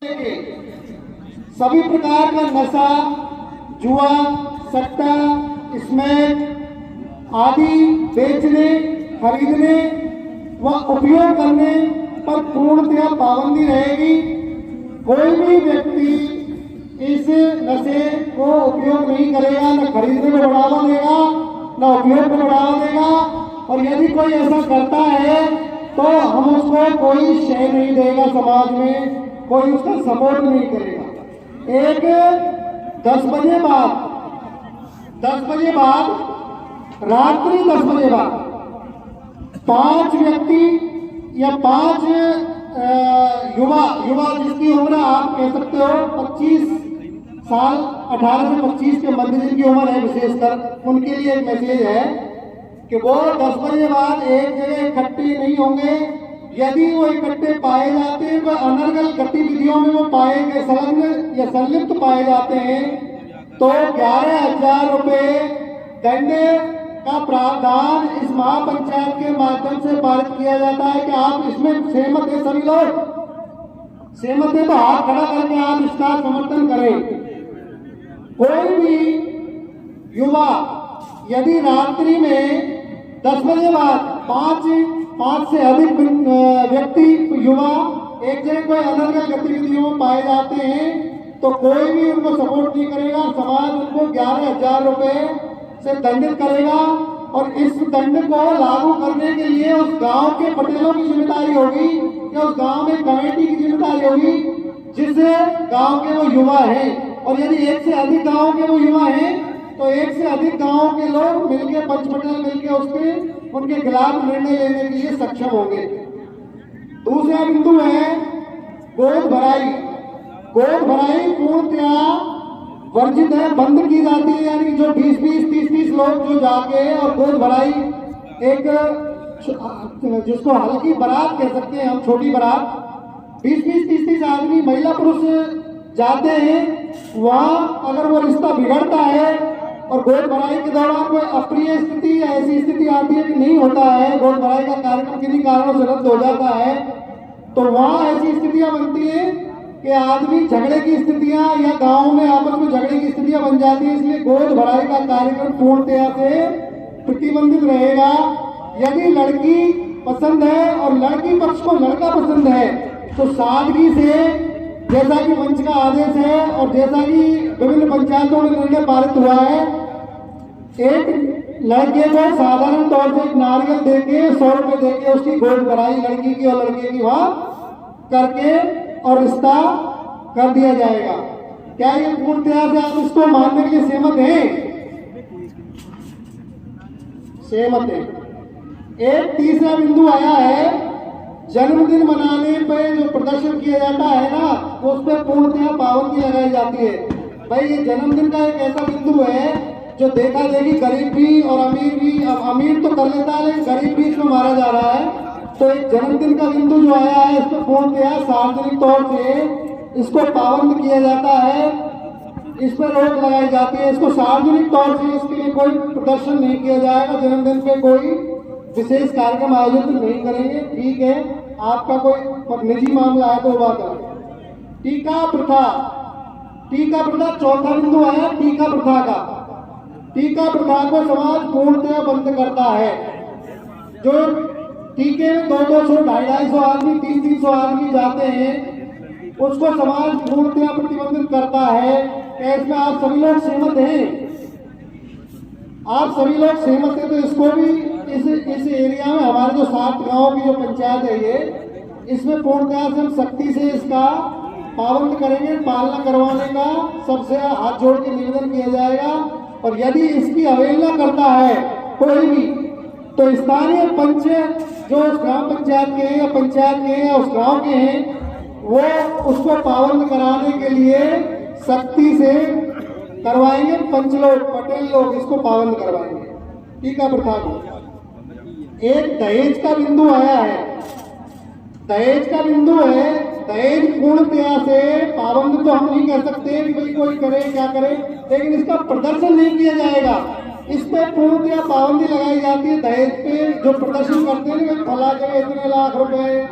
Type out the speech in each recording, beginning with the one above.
सभी प्रकार का नशा, जुआ, सट्टा, स्मैक आदि बेचने, खरीदने व उपयोग करने पर पूर्णतया पाबंदी रहेगी। कोई भी व्यक्ति इस नशे को उपयोग नहीं करेगा, न खरीदने को बढ़ावा देगा, न उपयोग को बढ़ावा देगा। और यदि कोई ऐसा करता है तो हम उसको कोई शय नहीं देगा, समाज में कोई उसका सपोर्ट नहीं करेगा। एक 10 बजे बाद रात्रि 10 बजे बाद 5 व्यक्ति या 5 युवा जिसकी उम्र आप कह सकते हो 25 साल, 18 से 25 के मध्य जिनकी उम्र है, विशेषकर उनके लिए एक मैसेज है कि वो 10 बजे बाद एक जगह इकट्ठे नहीं होंगे। यदि वो इकट्ठे पाए जाते हैं तो अनर्गल गतिविधियों में वो पाए गए संलग्न या संलिप्त पाए जाते हैं तो 11,000 रुपये दंड का प्रावधान इस महापंचायत के माध्यम से पारित किया जाता है। कि आप इसमें सहमत है? सभी लोग सहमत है तो हाथ खड़ा करके आप इसका समर्थन करें। कोई भी युवा यदि रात्रि में 10 बजे बाद 5 से अधिक व्यक्ति युवा एक जगह कोई अनर्गल गतिविधियों में पाए जाते हैं तो कोई भी उनको सपोर्ट नहीं करेगा। समाज उनको 11,000 रुपये से दंडित करेगा और इस दंड को लागू करने के लिए उस गांव के पटेलों की जिम्मेदारी होगी या उस गांव में कमेटी की जिम्मेदारी होगी जिस गांव के वो युवा हैं। और यदि एक से अधिक गांव के वो युवा हैं तो एक से अधिक गांव के लोग मिलकर, पंच पटेल मिलकर उनके खिलाफ निर्णय लेने के लिए सक्षम होंगे। दूसरा बिंदु है गोद भराई। गोद भराई पूर्णतया वर्जित है, बंद की जाती है। यानी जो 20-20, 30-30 लोग जो जाके और गोद भराई एक जिसको हल्की बारात कह सकते हैं हम, छोटी बारात, 20-20, 30-30 आदमी महिला पुरुष जाते हैं। वहाँ अगर वो रिश्ता बिगड़ता है और गोद भराई के दौरान कोई अप्रिय स्थिति या ऐसी स्थिति आती है कि नहीं होता है, गोद भराई का कार्यक्रम किन्हीं कारणों से रद्द हो जाता है, तो वहाँ ऐसी स्थितियां बनती है कि आदमी झगड़े की स्थितियां या गांव में आपस में झगड़े की स्थितियां बन जाती है। इसलिए गोद भराई का कार्यक्रम पूर्णतया से प्रतिबंधित रहेगा। यदि लड़की पसंद है और लड़की पक्ष को लड़का पसंद है तो सादगी से, जैसा कि मंच का आदेश है और जैसा कि विभिन्न पंचायतों में निर्णय पारित हुआ है, एक लड़के को साधारण तौर से एक नारियल देके 100 रुपए देके उसकी गोद भराई लड़की की और लड़के की वहां करके और रिश्ता कर दिया जाएगा। क्या ये पूर्णतया से आप इसको मानने के लिए सहमत हैं? सहमत है। एक तीसरा बिंदु आया है जन्मदिन मनाने पे जो प्रदर्शन किया जाता है ना, उस पर पूर्णतया पाबंदी लगाई जाती है। भाई ये जन्मदिन का एक ऐसा बिंदु है जो देखा देखी गरीब भी और अमीर भी, अमीर तो कर लेता है लेकिन गरीब भी इसमें मारा जा रहा है। तो एक जन्मदिन का बिंदु जो आया है इसको पूर्णतया सार्वजनिक तौर से इसको पाबंद किया जाता है, इस पर रोक लगाई जाती है। इसको सार्वजनिक तौर से इसके लिए कोई प्रदर्शन नहीं किया जाएगा, जन्मदिन पे कोई विशेष कार्यक्रम आयोजित नहीं करेंगे। ठीक है, आपका कोई निजी मामला है तो बात है। टीका प्रथा चौथा बिंदु है टीका प्रथा का। टीका प्रथा को समाज पूर्णतया बंद करता है। जो टीके में 200, 250 आदमी, 300 आदमी जाते हैं उसको समाज पूर्णतया प्रतिबंधित करता है। इसमें आप सभी लोग सहमत हैं? आप सभी लोग सहमत हैं तो इसको भी इस एरिया में हमारे जो 7 गांव की जो पंचायत है ये, इसमें पूर्णतया से हम सख्ती से इसका पाबंद करेंगे। पालना करवाने का सबसे हाथ जोड़ के निवेदन किया जाएगा। और यदि इसकी अवहेलना करता है कोई भी तो स्थानीय पंच जो उस ग्राम पंचायत के हैं या पंचायत के हैं या उस गांव के हैं वो उसको पाबंद कराने के लिए सख्ती से करवाएंगे। पंच लोग, पटेल लोग इसको पाबंद करवाएंगे टीका प्रथा को। एक दहेज का बिंदु आया है। दहेज का बिंदु है, दहेज पूर्णतया से पाबंद तो हम नहीं कर सकते कि भाई कोई करे क्या करे, लेकिन इसका प्रदर्शन नहीं किया जाएगा। इस पे पूर्णतया पाबंदी लगाई जाती है। दहेज पे जो प्रदर्शन करते हैं फला जगह इतने लाख रुपए,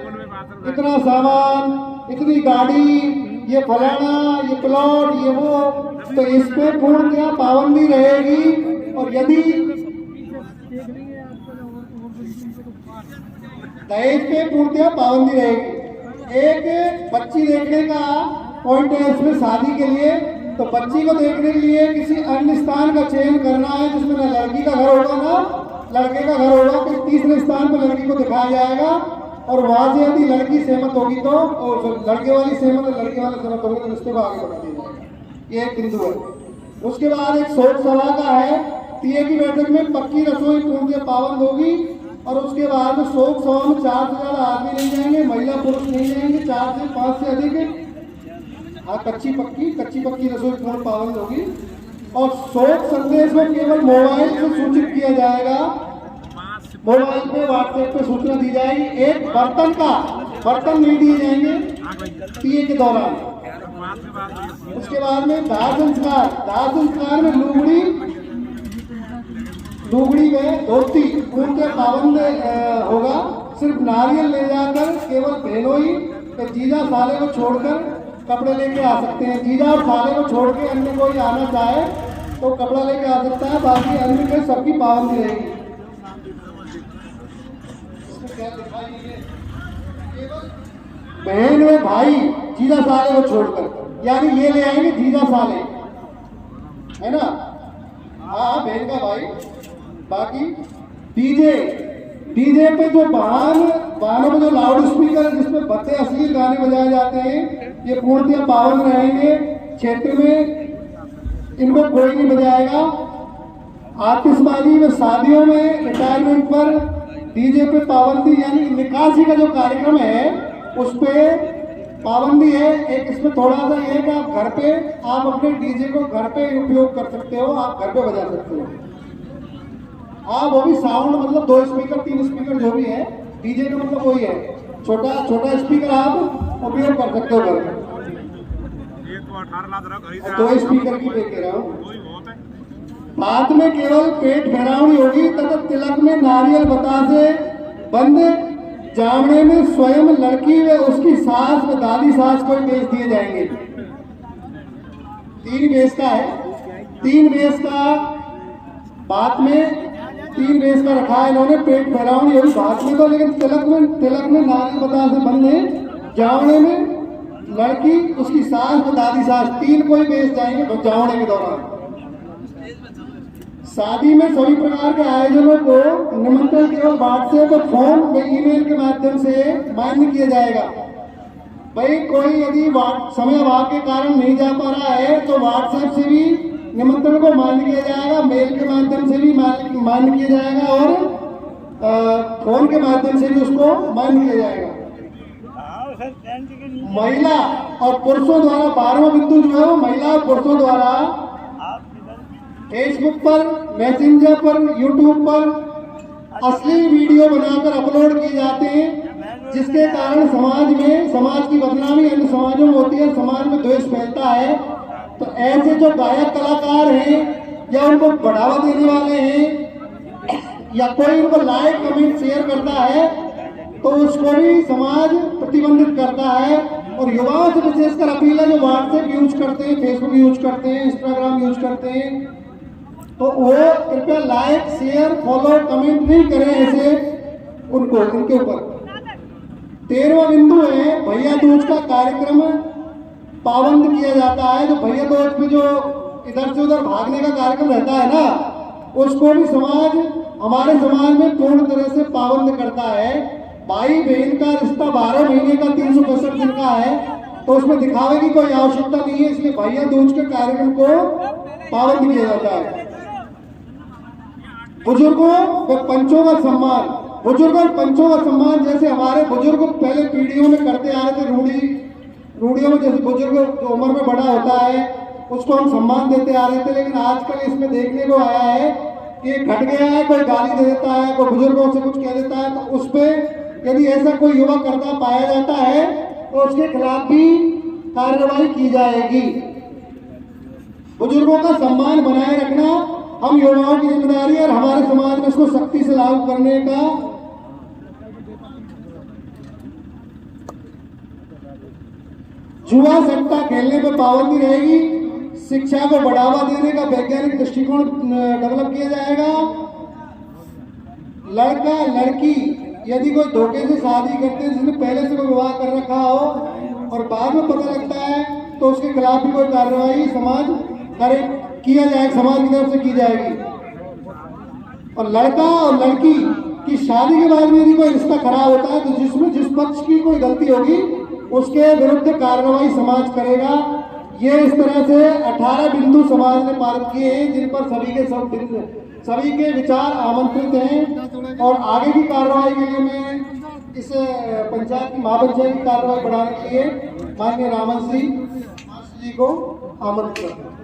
इतना सामान, इतनी गाड़ी, ये फलाना, ये प्लॉट, ये वो, तो इस पे पूर्णतः पाबंदी रहेगी। और यदि दहेज पे पूर्णतः पाबंदी रहेगी। एक बच्ची देखने का पॉइंट है इसमें शादी के लिए, तो बच्ची को देखने के लिए किसी अन्य स्थान का चयन करना है जिसमें न लड़की का घर होगा ना लड़के का घर होगा, कि तीसरे स्थान पर लड़की को दिखाया जाएगा। और वहां से यदि लड़की सहमत होगी तो, और लड़के वाली सहमत और लड़के वाले सहमत होगी तो रिश्ते को आगे बढ़ा दिया जाएगा। ये एक बिंदु है। उसके बाद एक शोक सभा का है, तीये की बैठक में पक्की रसोई पूर्णतः पाबंद होगी। और उसके बाद शोक सभा में 4 से ज्यादा आदमी नहीं जाएंगे, महिला पुरुष नहीं जाएंगे, 4 से 5 से अधिक। हाँ, कच्ची पक्की रसोई पूर्ण पाबंद होगी। और शोक संदेश में केवल मोबाइल से सूचित किया जाएगा, मोबाइल पे व्हाट्सएप पे सूचना दी जाएगी। एक बर्तन नहीं दिए जाएंगे तीये के दौरान। उसके बाद में दाह संस्कार में लुगड़ी में धोती पूर्णतः पाबंद होगा। सिर्फ नारियल ले जाकर केवल बहनोई या जीजा साले को छोड़कर कपड़े लेके आ सकते हैं। जीजा और साले को छोड़ के अन्य कोई आना चाहे तो कपड़ा लेके आ सकता है, बाकी अन्य में सबकी पाबंदी रहेगी। बहन व भाई जीजा साले को छोड़कर, यानी ये ले आएंगे जीजा साले, है ना। हाँ, बहन का भाई। बाकी डीजे पे जो वाहनों में जो लाउड स्पीकर जिसमें बत्ते असली गाने बजाए जाते हैं, ये पूर्णतः पाबंद रहेंगे। क्षेत्र में इनको कोई नहीं बजाएगा। आतिशबाजी में शादियों में रिटायरमेंट पर डीजे पे पाबंदी, यानी निकासी का जो कार्यक्रम है उस पे पाबंदी है। एक इसमें थोड़ा सा ये है कि आप घर पे आप अपने डीजे को घर पे उपयोग कर सकते हो, आप घर पे बजा सकते हो। हाँ, वो भी साउंड मतलब 2 स्पीकर 3 स्पीकर जो भी है, डीजे का मतलब वही है, छोटा स्पीकर आप उपयोग कर सकते हो घर में। 2 स्पीकर की देख रहा हूँ। बाद में केवल पेट भरावनी होगी तथा तिलक में नारियल बतासे बंद जामने में स्वयं लड़की व उसकी सास व दादी सास को बेच दिए जाएंगे। 3 बेस का है, 3 बेस का बात में 3 बेस का रखा है इन्होंने। पेट भरावनी होगी बात में तो, लेकिन तिलक में नारियल बतासे बंद है, जामने में लड़की उसकी सास व दादी सास, 3 कोई बेच जाएंगे जामने के दौरान। शादी में सभी प्रकार के आयोजनों को निमंत्रण केवल व्हाट्सएप और फोन व ईमेल के माध्यम से मान्य किया जाएगा। भाई कोई यदि समय अभाव के कारण नहीं जा पा रहा है तो व्हाट्सएप से भी निमंत्रण को मान्य किया जाएगा, मेल के माध्यम से भी मान्य किया जाएगा और फोन के माध्यम से भी उसको मान्य किया जाएगा। महिला और पुरुषों द्वारा 12वां बिंदु जो है वो महिला और पुरुषों द्वारा फेसबुक पर, मैसेंजर पर, यूट्यूब पर असली वीडियो बनाकर अपलोड किए जाते हैं, जिसके कारण समाज की बदनामी अन्य समाजों में होती है, समाज में द्वेष फैलता है। तो ऐसे जो गायक कलाकार हैं या उनको बढ़ावा देने वाले हैं या कोई उनको लाइक कमेंट शेयर करता है तो उसको भी समाज प्रतिबंधित करता है। और युवाओं से विशेषकर अपील है जो व्हाट्सएप यूज करते हैं, फेसबुक यूज करते हैं, इंस्टाग्राम यूज करते हैं, तो वो कृपया लाइक शेयर फॉलो कमेंट नहीं करें ऐसे उनके ऊपर। 13वां बिंदु है भैया दूज का कार्यक्रम पाबंद किया जाता है। जो भैया दूज में जो इधर से उधर भागने का कार्यक्रम रहता है ना, उसको भी हमारे समाज में पूर्ण तरह से पाबंद करता है। भाई बहन का रिश्ता 12 महीने का 365 दिन का है, तो उसमें दिखावे की कोई आवश्यकता नहीं है, इसलिए भैया दूज के कार्यक्रम को पाबंद किया जाता है। बुजुर्गों व पंचों का सम्मान, जैसे हमारे बुजुर्ग पहले पीढ़ियों में करते आ रहे थे, रूढ़ियों में जैसे बुजुर्ग जो उम्र में बड़ा होता है उसको हम सम्मान देते आ रहे थे, लेकिन आजकल इसमें देखने को आया है कि घट गया है, कोई गाली दे देता है, कोई बुजुर्गों से कुछ कह देता है, तो उस पर यदि ऐसा कोई युवा करता पाया जाता है तो उसके खिलाफ भी कार्रवाई की जाएगी। बुजुर्गों का सम्मान बनाए रखना हम युवाओं की जिम्मेदारी है और हमारे समाज में इसको सख्ती से लागू करने का जुआ सट्टा खेलने पर पाबंदी रहेगी, शिक्षा को बढ़ावा देने का वैज्ञानिक दृष्टिकोण डेवलप किया जाएगा। लड़का लड़की यदि कोई धोखे से शादी करते हैं, जिसने पहले से कोई विवाह कर रखा हो और बाद में पता लगता है, तो उसके खिलाफ भी कोई कार्रवाई समाज किया जाएगा, समाज की तरफ से की जाएगी। और लड़का और लड़की की शादी के बाद में यदि कोई रिश्ता खराब होता है, तो जिसमें जिस पक्ष की कोई गलती होगी उसके विरुद्ध कार्रवाई समाज करेगा। ये इस तरह से 18 बिंदु समाज ने पारित किए हैं, जिन पर सभी के विचार आमंत्रित हैं। और आगे की कार्रवाई के लिए मैं इस पंचायत की महापंचायत की कार्रवाई बढ़ाने के लिए माननीय रामन जी को आमंत्रित करता हूं।